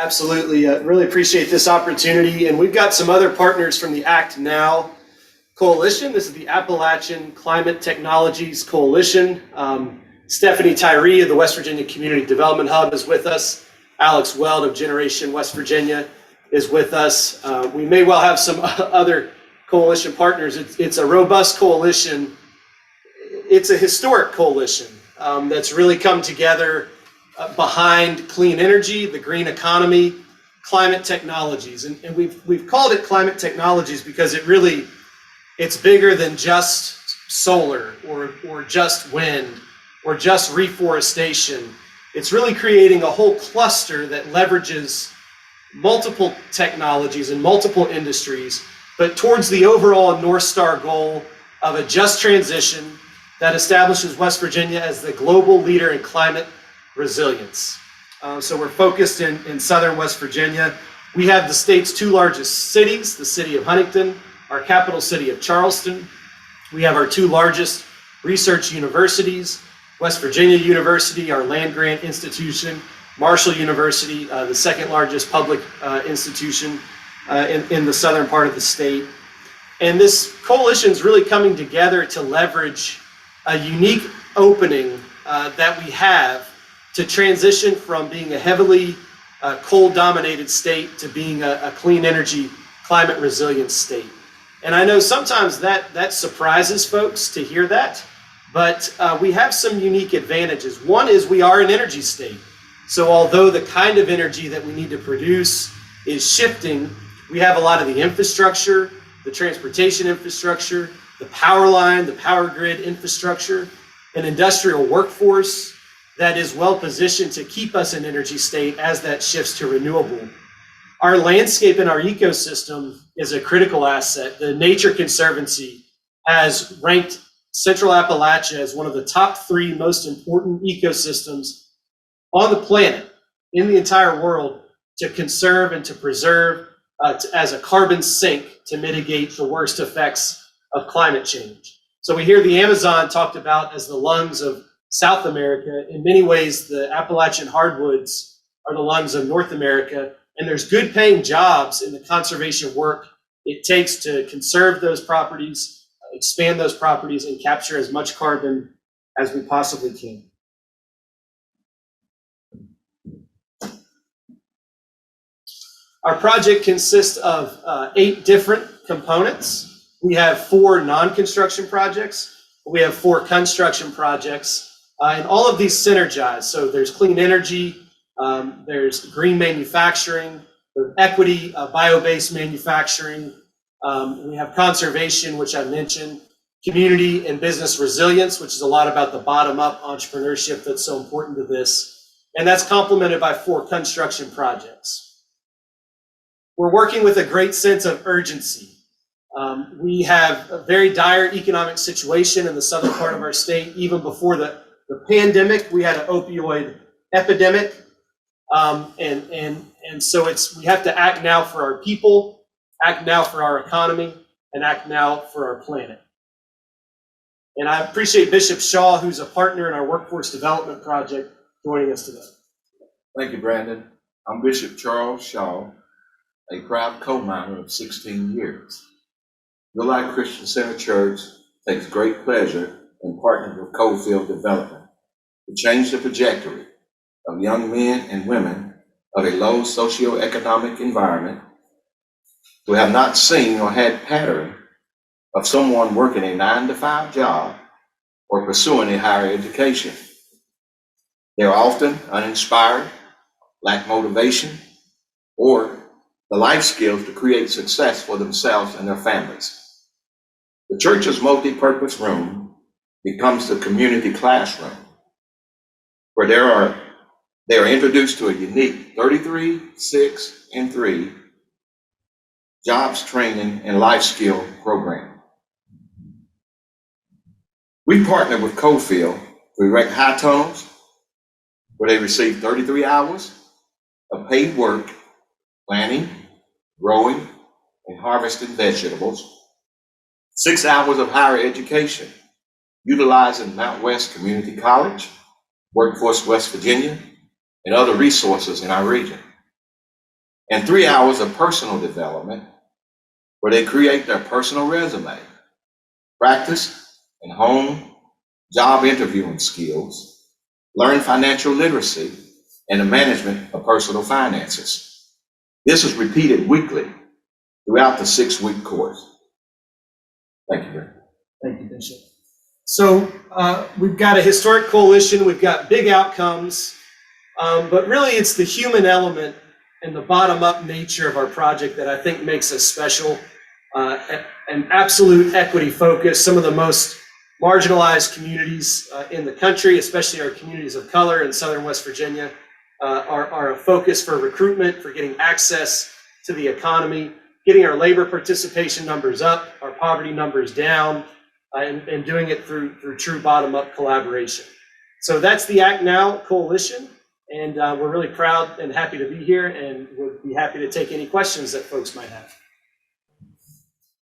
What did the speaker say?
Absolutely. Really appreciate this opportunity. And we've got some other partners from the Act Now Coalition. This is the Appalachian Climate Technologies Coalition. Stephanie Tyree of the West Virginia Community Development Hub is with us. Alex Weld of Generation West Virginia is with us. We may well have some other coalition partners. It's a robust coalition. It's a historic coalition that's really come together behind clean energy, the green economy, climate technologies. And we've called it climate technologies because it's bigger than just solar or just wind or just reforestation. It's really creating a whole cluster that leverages multiple technologies and multiple industries, but towards the overall North Star goal of a just transition that establishes West Virginia as the global leader in climate resilience. So we're focused in southern West Virginia. We have the state's two largest cities, the city of Huntington, our capital city of Charleston. We have our two largest research universities, West Virginia University, our land grant institution, Marshall University, the second largest public institution in the southern part of the state. And this coalition is really coming together to leverage a unique opening that we have to transition from being a heavily coal-dominated state to being a clean energy, climate resilient state. And I know sometimes that surprises folks to hear that, but we have some unique advantages. One is we are an energy state. So although the kind of energy that we need to produce is shifting, we have a lot of the infrastructure, the transportation infrastructure, the power line, the power grid infrastructure, an industrial workforce that is well positioned to keep us an energy state as that shifts to renewable. Our landscape and our ecosystem is a critical asset. The Nature Conservancy has ranked Central Appalachia as one of the top 3 most important ecosystems on the planet, in the entire world, to conserve and to preserve as a carbon sink to mitigate the worst effects of climate change. So we hear the Amazon talked about as the lungs of South America. In many ways, the Appalachian hardwoods are the lungs of North America, and there's good paying jobs in the conservation work it takes to conserve those properties, expand those properties, and capture as much carbon as we possibly can. Our project consists of 8 different components. We have 4 non-construction projects. We have 4 construction projects. And all of these synergize. So there's clean energy, there's green manufacturing, there's equity, bio-based manufacturing. We have conservation, which I mentioned, community and business resilience, which is a lot about the bottom-up entrepreneurship that's so important to this. And that's complemented by 4 construction projects. We're working with a great sense of urgency. We have a very dire economic situation in the southern part of our state. Even before the pandemic, we had an opioid epidemic. And so we have to act now for our people, act now for our economy, and act now for our planet. And I appreciate Bishop Shaw, who's a partner in our workforce development project, joining us today. Thank you, Brandon. I'm Bishop Charles Shaw, a proud coal miner of 16 years. Real Life Christian Center Church takes great pleasure in partnering with Coalfield Development to change the trajectory of young men and women of a low socioeconomic environment who have not seen or had pattern of someone working a 9-to-5 job or pursuing a higher education. They are often uninspired, lack motivation, or the life skills to create success for themselves and their families. The church's multi-purpose room becomes the community classroom, where they are introduced to a unique 33, 6, and 3 jobs training and life skill program. We partner with Coalfield to erect high tunnels where they receive 33 hours of paid work, planting, growing, and harvesting vegetables, 6 hours of higher education, utilizing Mount West Community College, Workforce West Virginia, and other resources in our region. and 3 hours of personal development where they create their personal resume, practice and hone job interviewing skills, learn financial literacy, and the management of personal finances. This is repeated weekly throughout the 6-week course. Thank you, Brent. Thank you, Bishop. So we've got a historic coalition, we've got big outcomes, but really it's the human element and the bottom-up nature of our project that I think makes us special. An absolute equity focus. Some of the most marginalized communities in the country, especially our communities of color in Southern West Virginia, are a focus for recruitment, for getting access to the economy, getting our labor participation numbers up, our poverty numbers down, and doing it through true bottom-up collaboration. So that's the Act Now Coalition, and we're really proud and happy to be here, and we'll be happy to take any questions that folks might have.